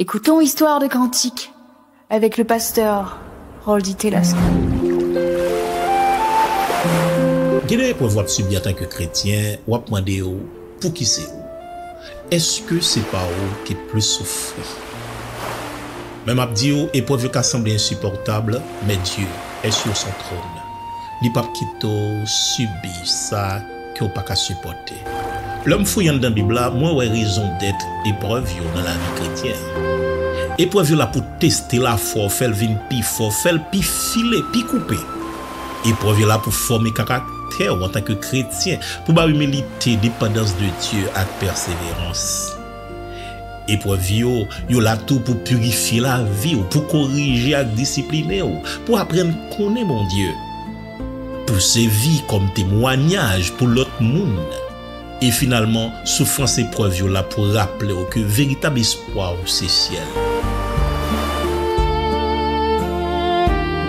Écoutons Histoire de Cantique avec le pasteur Roldy Telasco. Quelle est pour votre subir en tant que chrétien, ou à demander pour qui c'est où? Est-ce que c'est pas où qui est plus souffert? Même à dire, épreuve qui semble insupportable, mais Dieu est sur son trône. Il pas quitter subir ça qu'on pas qu'à supporter. L'homme fouillant dans la Bible, moi ouais raison d'être épreuve dans la vie chrétienne. Épreuve là pour tester la foi, faire vin pi fort, faire pi filer, pi couper. Épreuve là pour former caractère en tant que chrétien, pour ba humilité, dépendance de Dieu et persévérance. Épreuve yo là tout pour purifier la vie, pour corriger et discipliner, pour apprendre à connaître mon Dieu. Pour servir comme témoignage pour l'autre monde. Et finalement, souffrance et épreuve là pour rappeler que véritable espoir c'est ciel.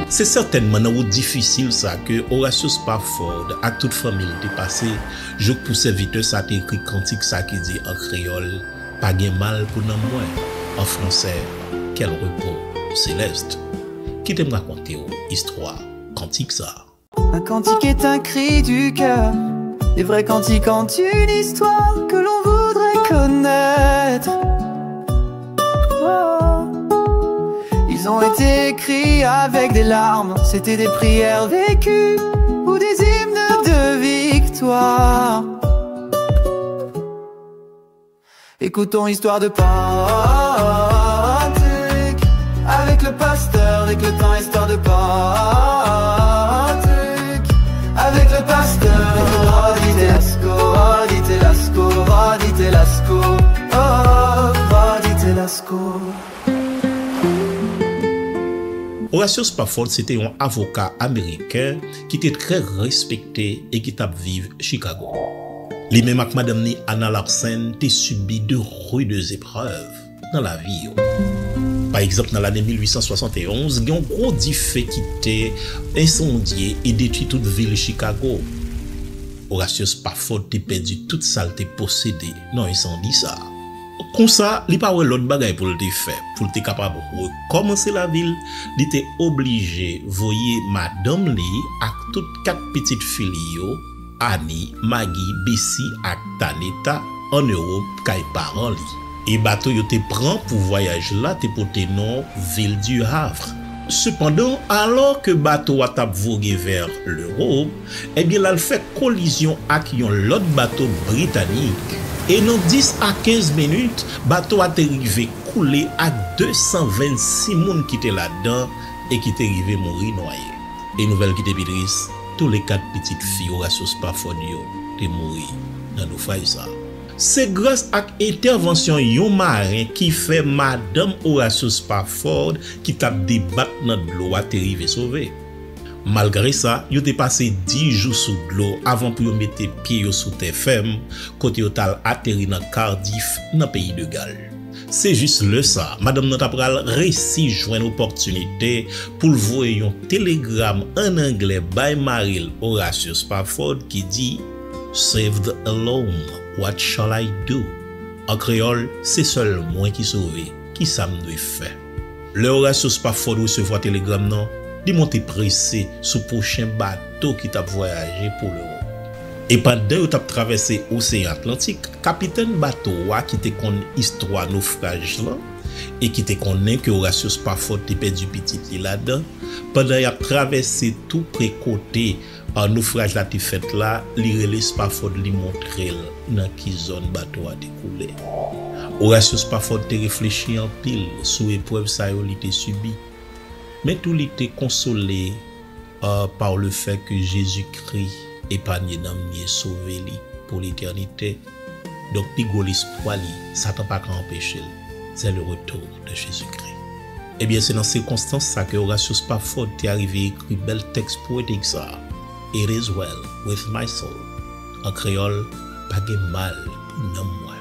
C'est certainement difficile ça que Horatio Spafford à toute famille dépassé, je pour serviteur ça écrit cantique ça qui dit en créole, pas gain mal pour non moins, en français, quel repos céleste. Qui t'aime raconter histoire cantique ça. Un cantique est un cri du cœur. Des vrais cantiques ont une histoire que l'on voudrait connaître. Oh. Ils ont été écrits avec des larmes. C'était des prières vécues ou des hymnes de victoire. Écoutons histoire de Patrick avec le pasteur, avec le temps, histoire de Patrick avec le pasteur. Roldy Telasco, Roldy Telasco, oh, Roldy Telasco. Horatio Spafford, c'était un avocat américain qui était très respecté et qui t'a vécu Chicago. Lui-même avec madame Anna Larsen a subi de rudes épreuves dans la vie. Par exemple, dans l'année 1871, il y a un gros fait qui était incendié et détruit toute ville de Chicago. Horatio Spafford a perdu toute saleté possédée dans l'incendie ça. Comme ça, il n'y a pas l'autre bagaille pour le faire. Pour être capable de recommencer la ville, il était obligé de voyer madame Lee avec toutes quatre petites filles, Annie, Maggie, Bessie et Taneta, en Europe, kay parents li. Et bateau yo te prend pour voyage là te pote non ville du Havre. Cependant, alors que bateau a tap vogué vers l'Europe, eh bien là il fait collision avec un l'autre bateau britannique. Et dans 10 à 15 minutes, bateau a arrivé coulé à 226 moun qui étaient là-dedans et qui étaient arrivé mourir noyé. Et nouvelle qui était Pétrice, tous les 4 petites filles Horatio Spafford yo te mourir dans nos failles ça. C'est grâce à l'intervention yon marin qui fait madame Horatio Spafford qui tape débattre dans l'eau à t'arriver sauver. Malgré ça, yo te passé 10 jours sous l'eau avant pour yo mettre pied sous terre ferme côté yotal atterri dans Cardiff dans pays de Galles. C'est juste le ça, madame n'a pral réussi joindre opportunité pour voyer un télégramme en anglais by Maril Horatio Spafford qui dit Saved alone, what shall I do? En créole, c'est seul moi qui sauvé, qui ça me doit faire. Le Horatio Spafford recevoir télégramme non, il monte pressé sous prochain bateau qui t'a voyagé pour l'Europe. Et pendant que tu as traversé l'océan Atlantique, capitaine bateau qui te connaît histoire naufrage là et qui te connaît que Horatio Spafford te perdu petit là-dedans, pendant qu'il a traversé tout près côté un naufrage là fait là, l'Irele Spafford lui montrer dans qui zone bateau a découlé. Horatio Spafford te réfléchi en pile sur l'épreuve ça il te subi. Mais tout il était consolé par le fait que Jésus-Christ épargné dans mieux sauvé pour l'éternité. Donc pigol espoir Satan pas qu'à empêcher. C'est le retour de Jésus-Christ. Eh bien c'est dans ces circonstances ça que Horatio Spafford est arrivé écrit bel texte poétique ça. It is well with my soul. En créole, pas de mal pour non moi.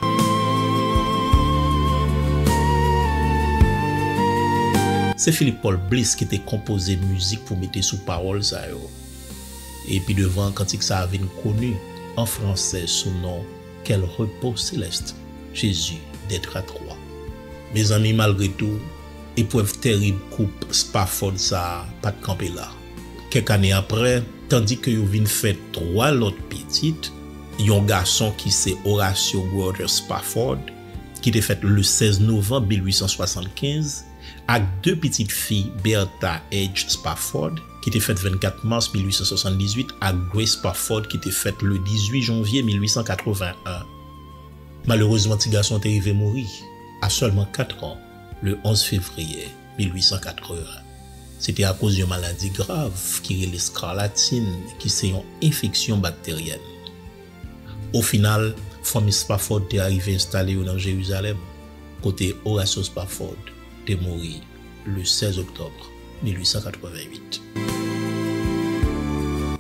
C'est Philippe Paul Bliss qui était composé musique pour mettre sous parole ça yo. Et puis devant cantique ça avait connu en français sous nom Quel repos céleste. Jésus d'être à trois. Mes amis, malgré tout, épreuve terrible coupe Spafford ça pas de camper là. Quelques années après, tandis que yo vinn fait 3 autres petites, yon garçon qui c'est Horatio Walter Spafford, qui était fait le 16 novembre 1875, avec 2 petites filles, Bertha Edge Spafford, qui était faite 24 mars 1878, et Grace Spafford, qui était faite le 18 janvier 1881. Malheureusement, ce garçon est arrivé à mourir à seulement 4 ans, le 11 février 1881. C'était à cause d'une maladie grave qui est la scarlatine, qui est une infection bactérienne. Au final, famille Spafford est arrivée installée dans Jérusalem, côté Horatio Spafford est mort le 16 octobre 1888.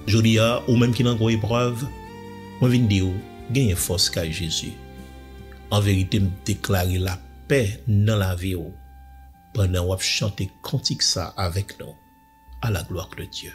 Jodia, ou même qui n'a pas épreuve, moi viens dire, gagne force qu'à Jésus. En vérité, me déclarer la paix dans la vie pendant qu'on chanter cantique ça avec nous à la gloire de Dieu.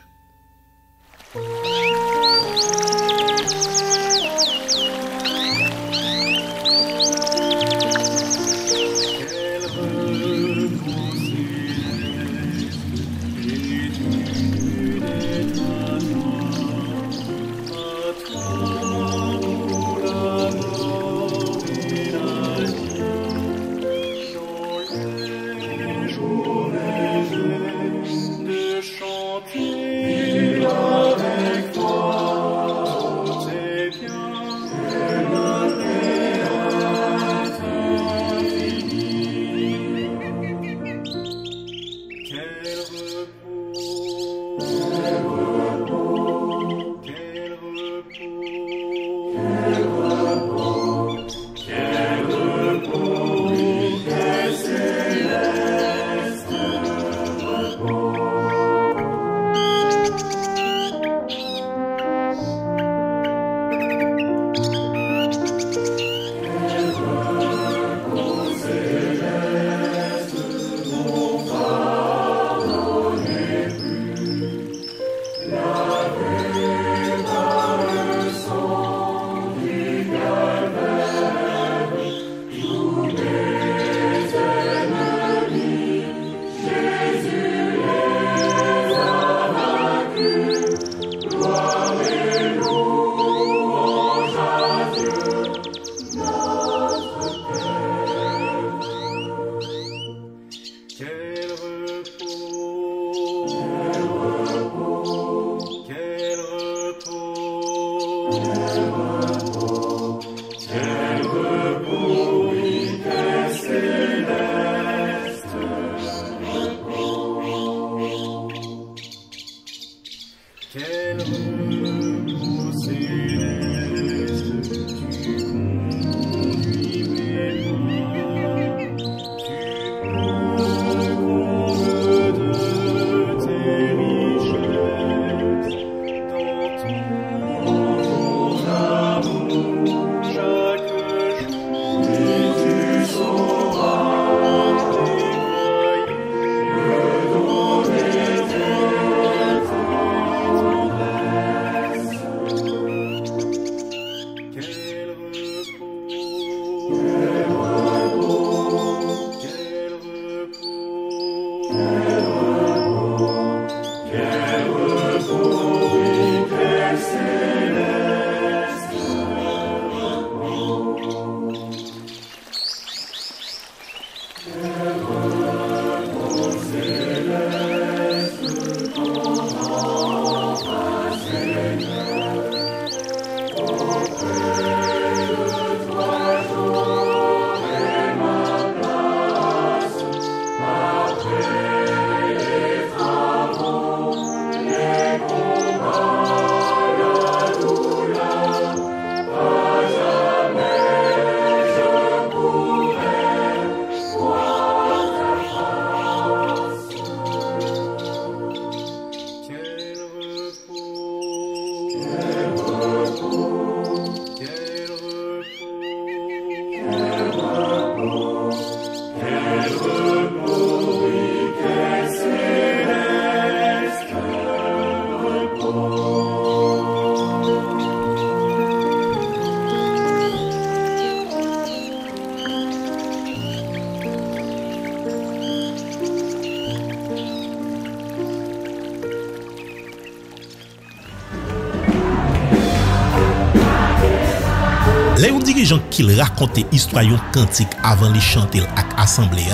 dirigeant qui racontait histoire yon cantique avant les chanter ak assemblée,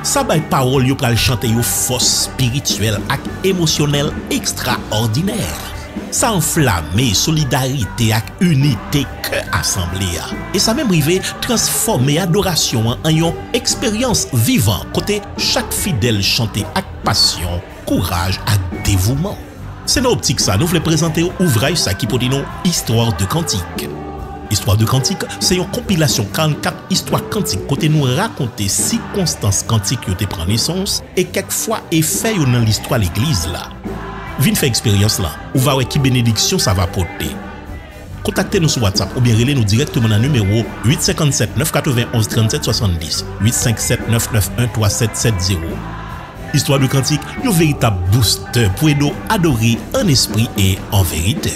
ça bay parole yo pral chanter yo force spirituelle ak émotionnelle extraordinaire. Ça enflamme solidarité ak unité que assemblée. Et ça même rivé transformer adoration en une expérience vivante côté chaque fidèle chanter ak passion, courage ak dévouement. C'est dans optique ça, nous voulons présenter un ouvrage ça qui peut dire non Histoire de cantique. Histoire de cantique, c'est une compilation 44 histoires cantiques côté nous raconter circonstances cantiques qui ont pris naissance et quelquefois effet dans l'histoire de l'église là. Vin faire expérience là, ou va voir qui bénédiction ça va porter. Contactez-nous sur WhatsApp ou bien relez-nous directement dans le numéro 857 991 37 70 857 991 3770. Histoire de cantique, un véritable booster pour nous adorer en esprit et en vérité.